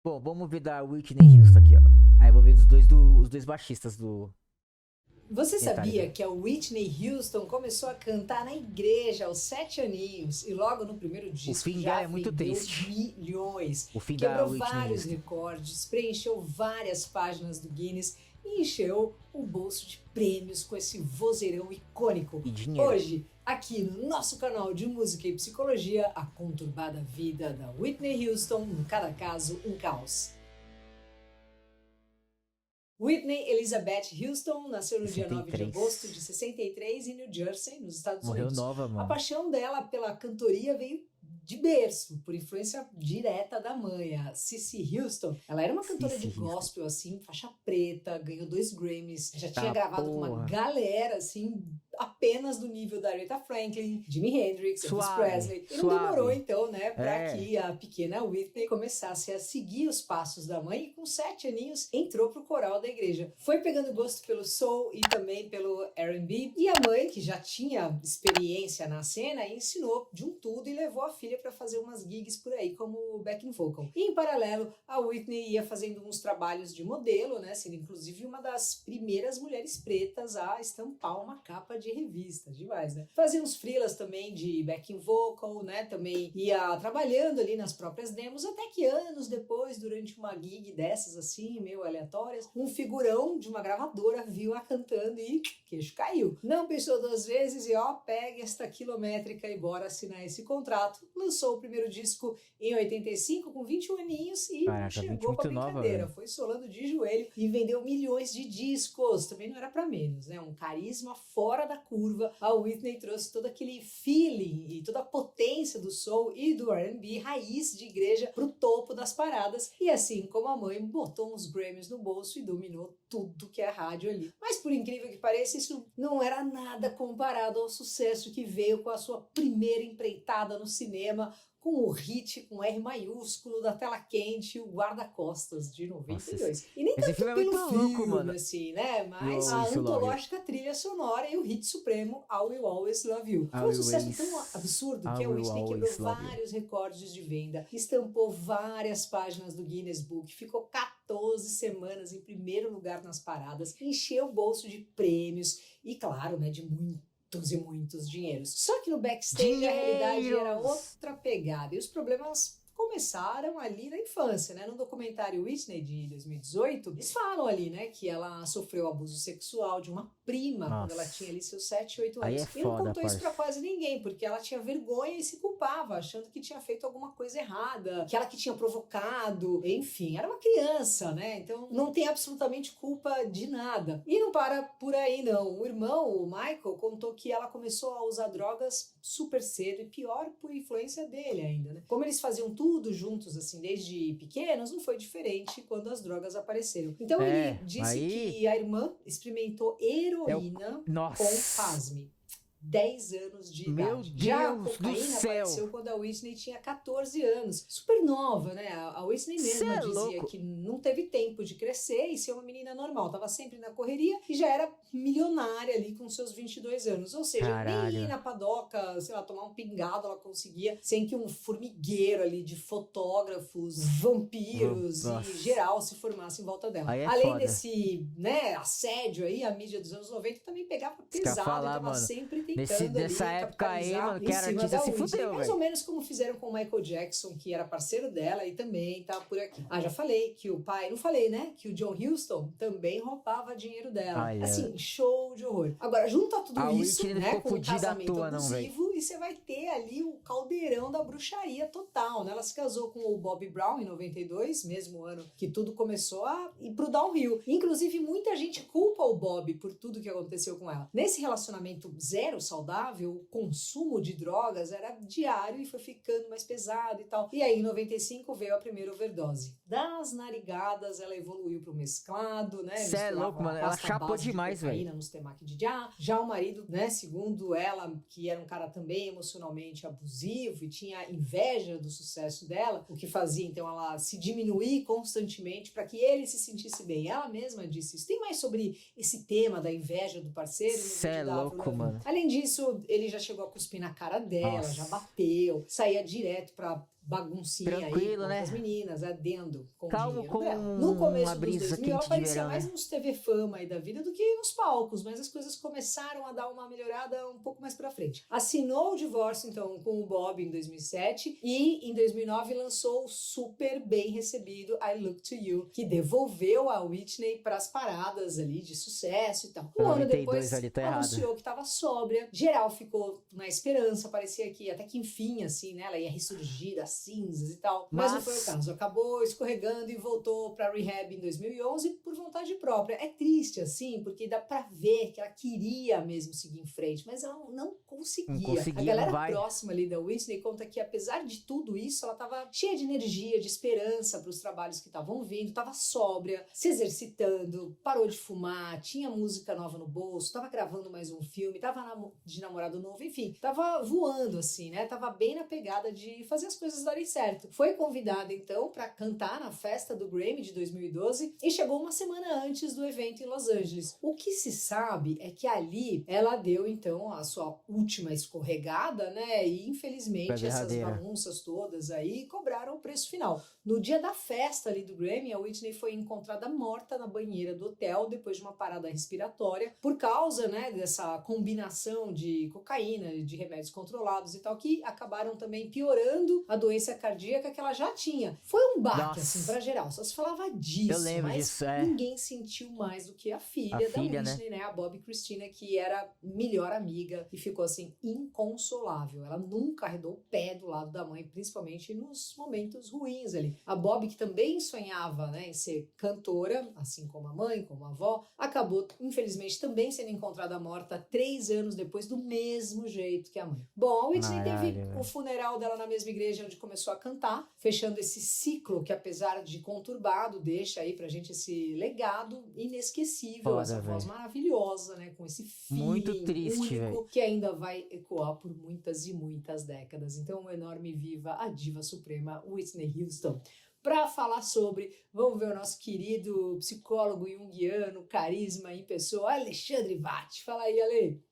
Bom, vamos ver da Whitney Houston aqui, ó. Aí eu vou ver os dois baixistas do Você sabia Metallica. que a Whitney Houston começou a cantar na igreja aos 7 aninhos e logo no primeiro O disco fim dela já é muito vendeu triste. milhões, O fim da quebrou Whitney vários Houston. recordes, preencheu várias páginas do Guinness e encheu o bolso de prêmios com esse vozeirão icônico. E dinheiro. Hoje, aqui no nosso canal de música e psicologia, a conturbada vida da Whitney Houston, em cada caso um caos. Whitney Elizabeth Houston nasceu no dia 9 de 63. agosto de 63 em New Jersey, nos Estados Morreu Unidos. nova, A mano. paixão dela pela cantoria veio de berço, por influência direta da mãe, a Cissy Houston. Ela era uma cantora Cissy de Houston. gospel, assim, faixa preta, ganhou 2 Grammys, já tinha Tá, gravado com uma porra. galera, assim, apenas do nível da Aretha Franklin, Jimi Hendrix, Elvis Suave, Presley. E não suave. demorou, então, né, pra É. que a pequena Whitney começasse a seguir os passos da mãe e com 7 aninhos entrou pro coral da igreja. Foi pegando gosto pelo soul e também pelo R&B. E a mãe, que já tinha experiência na cena, ensinou de um tudo e levou a filha para fazer umas gigs por aí como backing vocal. E em paralelo, a Whitney ia fazendo uns trabalhos de modelo, né, sendo inclusive uma das primeiras mulheres pretas a estampar uma capa de revista, demais, né? Fazia uns freelas também de backing vocal, né? Também ia trabalhando ali nas próprias demos, até que anos depois, durante uma gig dessas assim, meio aleatórias, um figurão de uma gravadora viu a cantando e queixo caiu. Não pensou 2 vezes e ó, pega esta quilométrica e bora assinar esse contrato. Lançou o primeiro disco em 85 com 21 aninhos e Caraca, não chegou 20 com a muito nova, brincadeira. velho. Foi solando de joelho e vendeu milhões de discos. Também não era pra menos, né? Um carisma fora da curva. A Whitney trouxe todo aquele feeling e toda a potência do soul e do R&B raiz de igreja pro topo das paradas. E assim como a mãe, botou uns Grammys no bolso e dominou tudo que é rádio ali. Mas por incrível que pareça, isso não era nada comparado ao sucesso que veio com a sua primeira empreitada no cinema, com o hit com R maiúsculo da tela quente, o Guarda-Costas, de 92. E nem esse tanto filme é pelo muito louco, filme, mano. assim, né? Mas You a Always Love You. antológica trilha sonora e o hit supremo, I Will Always Love You. Foi um I sucesso will tão absurdo que I a will Whitney quebrou always love you. vários recordes de venda, estampou várias páginas do Guinness Book, ficou 14 semanas em primeiro lugar nas paradas, encheu o bolso de prêmios e, claro, né, de muitos e muitos dinheiros. Só que no backstage a realidade era outra pegada e os problemas começaram ali na infância, né? No documentário Whitney de 2018, eles falam ali, né, que ela sofreu abuso sexual de uma prima quando ela tinha ali seus 7, 8 Aí anos. é E não foda, contou isso pra parça. quase ninguém, porque ela tinha vergonha e se culpava, achando que tinha feito alguma coisa errada, que ela que tinha provocado, enfim, era uma criança, né? Então não tem absolutamente culpa de nada. E não para por aí, não. O irmão, o Michael, contou que ela começou a usar drogas super cedo e pior por influência dele ainda, né? Como eles faziam tudo juntos, assim, desde pequenos, não foi diferente quando as drogas apareceram. Então ele disse que a irmã experimentou heroína com, Nossa. pasme, 10 anos de Meu idade. Já a Deus do cocaína céu. apareceu quando a Whitney tinha 14 anos. Super nova, né? A Whitney Cê mesma é dizia louco. que não teve tempo de crescer e ser uma menina normal. Tava sempre na correria e já era milionária ali com seus 22 anos. Ou seja, Caralho. nem ir na padoca, sei lá, tomar um pingado ela conseguia, sem que um formigueiro ali de fotógrafos, vampiros Nossa. e geral se formasse em volta dela. Aí é Além foda. desse, né, assédio aí, a mídia dos anos 90 também pegava Isso que eu ia pesado, falar, tava mano. sempre tentando Nessa ali época aí, capitalizar mano, que em era cima artista da se Whitney, fudeu, mais velho. ou menos como fizeram com o Michael Jackson, que era parceiro dela e também tá por aqui. Ah, já falei que o pai, não falei, né, que o John Huston também roubava dinheiro dela. Ai, assim, show de horror. Agora, junta tudo A isso, Whitney não né, ficou com o fudida à casamento toa, não, velho. abusivo e você vai ter ali o caldeirão da bruxaria total, né? Ela se casou com o Bobby Brown em 92, mesmo ano que tudo começou a ir pro downhill. Inclusive, muita gente culpa o Bobby por tudo que aconteceu com ela. Nesse relacionamento zero saudável, o consumo de drogas era diário e foi ficando mais pesado e tal. E aí, em 95, veio a primeira overdose. Das narigadas, ela evoluiu pro mesclado, né? Cê é louco, mano. Ela chapou demais, velho. Nos temaki de já o marido, né, segundo ela, que era um cara também emocionalmente abusivo e tinha inveja do sucesso dela, o que fazia então ela se diminuir constantemente para que ele se sentisse bem. Ela mesma disse isso. Tem mais sobre esse tema da inveja do parceiro? Cê é louco, mano. Além disso, ele já chegou a cuspir na cara dela, Nossa. já bateu, saía direto pra baguncinha aí Tranquilo, com né? as meninas, adendo com o Calmo dinheiro como dela. No começo uma dos brisa 2000, ela quente de aparecia verão, mais né? nos TV Fama aí da vida do que nos palcos, mas as coisas começaram a dar uma melhorada um pouco mais pra frente. Assinou o divórcio, então, com o Bob em 2007 e em 2009 lançou o super bem recebido I Look to You, que devolveu a Whitney pras paradas ali de sucesso e tal. Um ano 92 depois, ali, tá errado. anunciou que tava sóbria, geral ficou na esperança, parecia que até que enfim, assim, né, ela ia ressurgir das cinzas e tal, mas não foi o caso, acabou escorregando e voltou pra rehab em 2011 por vontade própria. É triste, assim, porque dá pra ver que ela queria mesmo seguir em frente, mas ela não conseguia. Não conseguia, A galera não vai. próxima ali da Whitney conta que apesar de tudo isso, ela tava cheia de energia, de esperança pros trabalhos que estavam vindo, tava sóbria, se exercitando, parou de fumar, tinha música nova no bolso, tava gravando mais um filme, tava de namorado novo, enfim, tava voando assim, né? Tava bem na pegada de fazer as coisas darem certo. Foi convidada então pra cantar na festa do Grammy de 2012 e chegou uma semana antes do evento em Los Angeles. O que se sabe é que ali ela deu então a sua última escorregada, né? E infelizmente essas bagunças todas aí cobraram o preço final. No dia da festa ali do Grammy, a Whitney foi encontrada morta na banheira do hotel depois de uma parada respiratória por causa, né, dessa combinação de cocaína, de remédios controlados e tal, que acabaram também piorando a doença cardíaca que ela já tinha. Foi um baque, assim, pra geral. Só se falava disso, Eu lembro mas disso, ninguém sentiu mais do que a filha da Whitney, né? A Bobbi Kristina, que era melhor amiga e ficou, assim, inconsolável. Ela nunca arredou o pé do lado da mãe, principalmente nos momentos ruins ali. A Bobbi, que também sonhava, né, em ser cantora, assim como a mãe, como a avó, acabou, infelizmente, também sendo encontrada morta 3 anos depois, do mesmo jeito que a mãe. Bom, a Whitney teve o funeral dela na mesma igreja onde começou a cantar, fechando esse ciclo que, apesar de conturbado, deixa aí pra gente esse legado inesquecível, essa voz maravilhosa, né, com esse muito triste, único, véio, que ainda vai ecoar por muitas e muitas décadas. Então, um enorme viva a diva suprema Whitney Houston. Para falar sobre, vamos ver o nosso querido psicólogo junguiano, carisma em pessoa, Alexandre Vatti. Fala aí, Ale.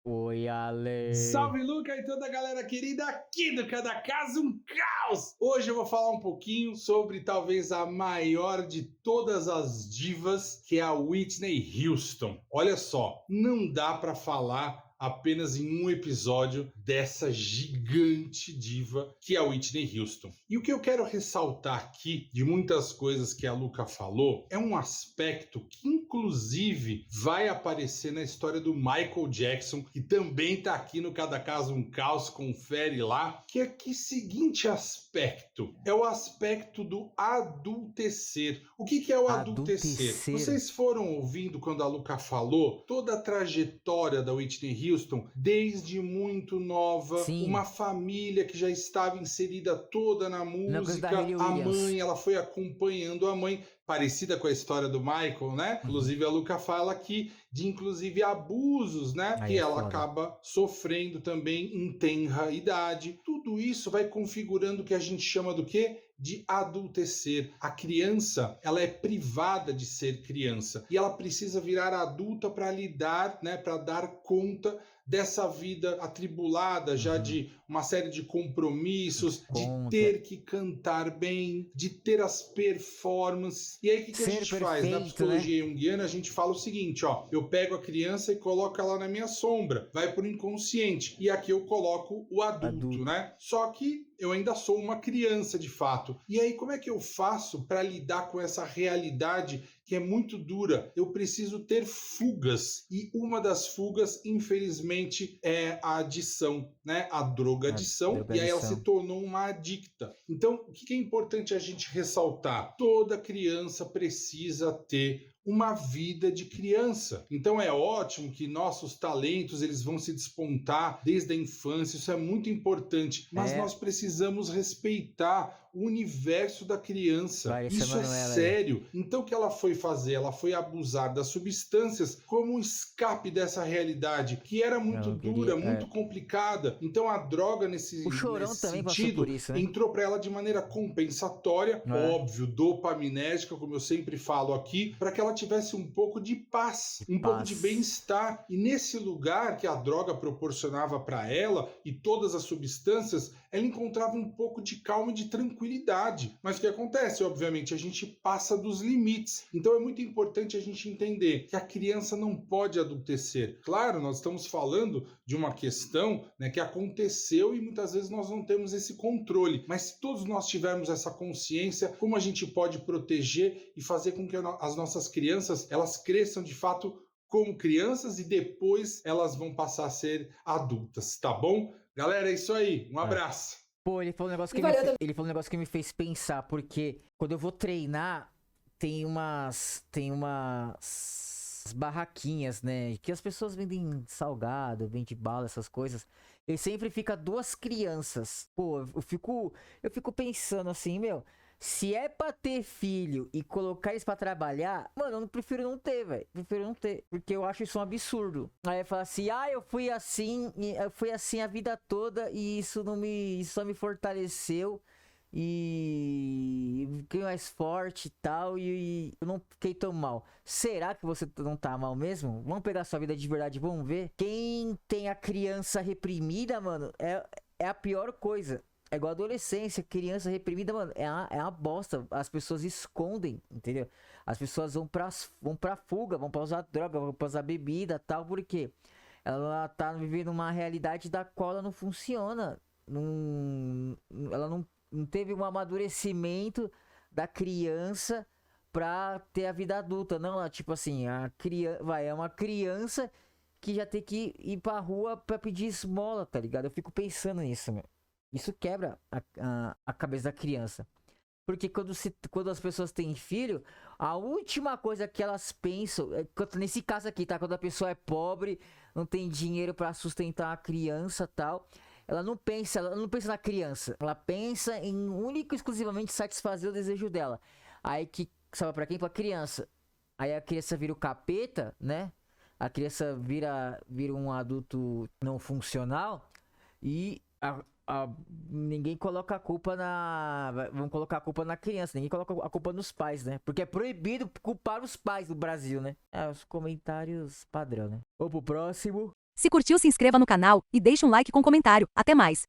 Oi, Ale. Salve, Luca e toda a galera querida aqui do Cada Caso um Caos. Hoje eu vou falar um pouquinho sobre talvez a maior de todas as divas, que é a Whitney Houston. Olha só, não dá para falar apenas em um episódio dessa gigante diva que é a Whitney Houston. E o que eu quero ressaltar aqui, de muitas coisas que a Luca falou, é um aspecto que inclusive vai aparecer na história do Michael Jackson, que também está aqui no Cada Caso um Caos, confere lá, que é que seguinte aspecto, é o aspecto do adultecer. O que é o adultecer? Vocês foram ouvindo quando a Luca falou toda a trajetória da Whitney Houston, desde muito nova, uma família que já estava inserida toda na música, a mãe, ela foi acompanhando a mãe, parecida com a história do Michael, né? Inclusive a Luca fala aqui de inclusive abusos, né? Que ela acaba sofrendo também em tenra idade. Tudo isso vai configurando o que a gente chama do quê? De adultecer. A criança, ela é privada de ser criança e ela precisa virar adulta para lidar, né, para dar conta dessa vida atribulada, já de uma série de compromissos, de ter que cantar bem, de ter as performances. E aí o que a gente faz? Na psicologia junguiana, a gente fala o seguinte, ó, eu pego a criança e coloco ela na minha sombra, vai pro inconsciente, e aqui eu coloco o adulto, né? Só que eu ainda sou uma criança de fato. E aí como é que eu faço para lidar com essa realidade que é muito dura? Eu preciso ter fugas, e uma das fugas, infelizmente, é a adição, né? A drogadição, e aí ela se tornou uma adicta. Então, o que é importante a gente ressaltar? Toda criança precisa ter uma vida de criança. Então é ótimo que nossos talentos eles vão se despontar desde a infância, isso é muito importante, mas nós precisamos respeitar o universo da criança. Isso é sério. Então o que ela foi fazer? Ela foi abusar das substâncias como um escape dessa realidade, que era muito dura, muito complicada. Então a droga nesse sentido entrou para ela de maneira compensatória, óbvio, dopaminérgica, como eu sempre falo aqui, para que ela tivesse um pouco de paz, pouco de bem-estar. E nesse lugar que a droga proporcionava para ela e todas as substâncias, ela encontrava um pouco de calma e de tranquilidade. Mas o que acontece? Obviamente, a gente passa dos limites. Então é muito importante a gente entender que a criança não pode adultecer. Claro, nós estamos falando de uma questão, né, que aconteceu e muitas vezes nós não temos esse controle. Mas se todos nós tivermos essa consciência, como a gente pode proteger e fazer com que as nossas crianças elas cresçam de fato como crianças e depois elas vão passar a ser adultas, tá bom? Galera, é isso aí. Um abraço. Pô, ele falou um negócio E que me, valeu fe- ele falou um negócio que me fez pensar, porque quando eu vou treinar, tem umas barraquinhas, né, que as pessoas vendem salgado, vendem bala, essas coisas. E sempre fica duas crianças. Pô, eu fico pensando assim, meu, se é pra ter filho e colocar eles pra trabalhar, mano, eu não prefiro não ter, velho. Prefiro não ter, porque eu acho isso um absurdo. Aí fala assim: "Ah, eu fui assim a vida toda e isso só me fortaleceu e fiquei mais forte e tal e eu não fiquei tão mal". Será que você não tá mal mesmo? Vamos pegar sua vida de verdade, vamos ver. Quem tem a criança reprimida, mano, é a pior coisa. É igual a adolescência, criança reprimida, mano, é uma bosta. As pessoas escondem, entendeu? As pessoas vão pra fuga, vão pra usar droga, vão pra usar bebida, tal, porque ela tá vivendo uma realidade da qual ela não funciona. Ela não teve um amadurecimento da criança pra ter a vida adulta. Não, ela, tipo assim, é uma criança que já tem que ir pra rua pra pedir esmola, tá ligado? Eu fico pensando nisso, meu. Isso quebra a cabeça da criança. Porque quando as pessoas têm filho, a última coisa que elas pensam, nesse caso aqui, tá? Quando a pessoa é pobre, não tem dinheiro pra sustentar a criança e tal, ela não pensa na criança. Ela pensa em único e exclusivamente satisfazer o desejo dela. Aí que, sabe pra quem? Pra criança. Aí a criança vira o capeta, né? A criança vira um adulto não funcional e ninguém coloca a culpa vamos colocar a culpa na criança, ninguém coloca a culpa nos pais, né? Porque é proibido culpar os pais do Brasil, né? Os comentários padrão, né? Vamos pro próximo. Se curtiu, se inscreva no canal e deixe um like com comentário. Até mais!